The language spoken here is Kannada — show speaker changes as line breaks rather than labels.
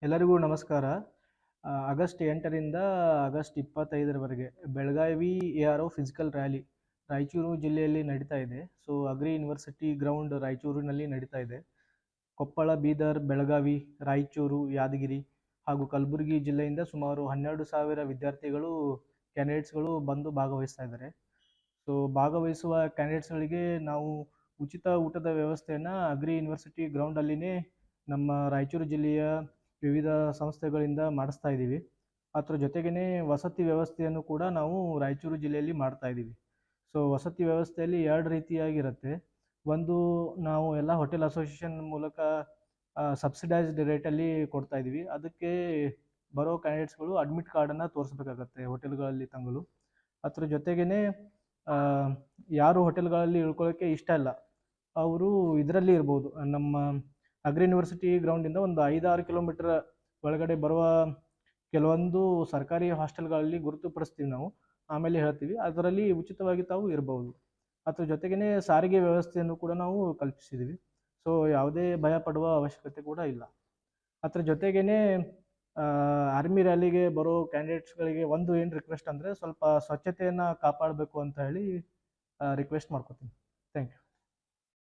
ಎಲ್ಲರಿಗೂ ನಮಸ್ಕಾರ. ಆಗಸ್ಟ್ 8ರಿಂದ ಆಗಸ್ಟ್ 25ರವರೆಗೆ Belagavi ARO physical rally Raichur ಜಿಲ್ಲೆಯಲ್ಲಿ ನಡೀತಾ ಇದೆ. ಸೊ ಅಗ್ರಿ ಯೂನಿವರ್ಸಿಟಿ ಗ್ರೌಂಡ್ ರಾಯಚೂರಿನಲ್ಲಿ ನಡೀತಾ ಇದೆ. ಕೊಪ್ಪಳ, ಬೀದರ್, ಬೆಳಗಾವಿ, ರಾಯಚೂರು, ಯಾದಗಿರಿ ಹಾಗೂ ಕಲಬುರಗಿ ಜಿಲ್ಲೆಯಿಂದ ಸುಮಾರು 12,000 ವಿದ್ಯಾರ್ಥಿಗಳು ಕ್ಯಾಂಡಿಡೇಟ್ಸ್ಗಳು ಬಂದು ಭಾಗವಹಿಸ್ತಾ ಇದ್ದಾರೆ. ಸೊ ಭಾಗವಹಿಸುವ ಕ್ಯಾಂಡಿಡೇಟ್ಸ್ಗಳಿಗೆ ನಾವು ಉಚಿತ ಊಟದ ವ್ಯವಸ್ಥೆಯನ್ನು ಅಗ್ರಿ ಯೂನಿವರ್ಸಿಟಿ ಗ್ರೌಂಡಲ್ಲಿನೇ ನಮ್ಮ ರಾಯಚೂರು ಜಿಲ್ಲೆಯ ವಿವಿಧ ಸಂಸ್ಥೆಗಳಿಂದ ಮಾಡಿಸ್ತಾ ಇದ್ದೀವಿ. ಅದರ ಜೊತೆಗೇ ವಸತಿ ವ್ಯವಸ್ಥೆಯನ್ನು ಕೂಡ ನಾವು ರಾಯಚೂರು ಜಿಲ್ಲೆಯಲ್ಲಿ ಮಾಡ್ತಾ ಇದ್ದೀವಿ. ಸೊ ವಸತಿ ವ್ಯವಸ್ಥೆಯಲ್ಲಿ 2 ರೀತಿಯಾಗಿರುತ್ತೆ. ಒಂದು, ನಾವು ಎಲ್ಲ ಹೋಟೆಲ್ ಅಸೋಸಿಯೇಷನ್ ಮೂಲಕ ಸಬ್ಸಿಡೈಸ್ಡ್ ರೇಟಲ್ಲಿ ಕೊಡ್ತಾ ಇದ್ದೀವಿ. ಅದಕ್ಕೆ ಬರೋ ಕ್ಯಾಂಡಿಡೇಟ್ಸ್ಗಳು ಅಡ್ಮಿಟ್ ಕಾರ್ಡನ್ನು ತೋರಿಸ್ಬೇಕಾಗತ್ತೆ ಹೋಟೆಲ್ಗಳಲ್ಲಿ ತಂಗಲು. ಅದ್ರ ಜೊತೆಗೇ ಯಾರು ಹೋಟೆಲ್ಗಳಲ್ಲಿ ಇಳ್ಕೊಳ್ಳೋಕ್ಕೆ ಇಷ್ಟ ಇಲ್ಲ ಅವರು ಇದರಲ್ಲಿ ಇರ್ಬೋದು. ನಮ್ಮ ಅಗ್ರಿ ಯೂನಿವರ್ಸಿಟಿ ಗ್ರೌಂಡಿಂದ ಒಂದು 5-6 ಕಿಲೋಮೀಟರ್ ಒಳಗಡೆ ಬರುವ ಕೆಲವೊಂದು ಸರ್ಕಾರಿ ಹಾಸ್ಟೆಲ್ಗಳಲ್ಲಿ ಗುರುತುಪಡಿಸ್ತೀವಿ ನಾವು, ಆಮೇಲೆ ಹೇಳ್ತೀವಿ. ಅದರಲ್ಲಿ ಉಚಿತವಾಗಿ ತಾವು ಇರ್ಬೋದು. ಅದ್ರ ಜೊತೆಗೇ ಸಾರಿಗೆ ವ್ಯವಸ್ಥೆಯನ್ನು ಕೂಡ ನಾವು ಕಲ್ಪಿಸಿದ್ದೀವಿ. ಸೊ ಯಾವುದೇ ಭಯ ಪಡುವ ಅವಶ್ಯಕತೆ ಕೂಡ ಇಲ್ಲ. ಅದ್ರ ಜೊತೆಗೇ ಆರ್ಮಿ ರ್ಯಾಲಿಗೆ ಬರೋ ಕ್ಯಾಂಡಿಡೇಟ್ಸ್ಗಳಿಗೆ ಒಂದು ಏನು ರಿಕ್ವೆಸ್ಟ್ ಅಂದರೆ, ಸ್ವಲ್ಪ ಸ್ವಚ್ಛತೆಯನ್ನು ಕಾಪಾಡಬೇಕು ಅಂತ ಹೇಳಿ ರಿಕ್ವೆಸ್ಟ್ ಮಾಡ್ಕೊತೀನಿ. Thank you.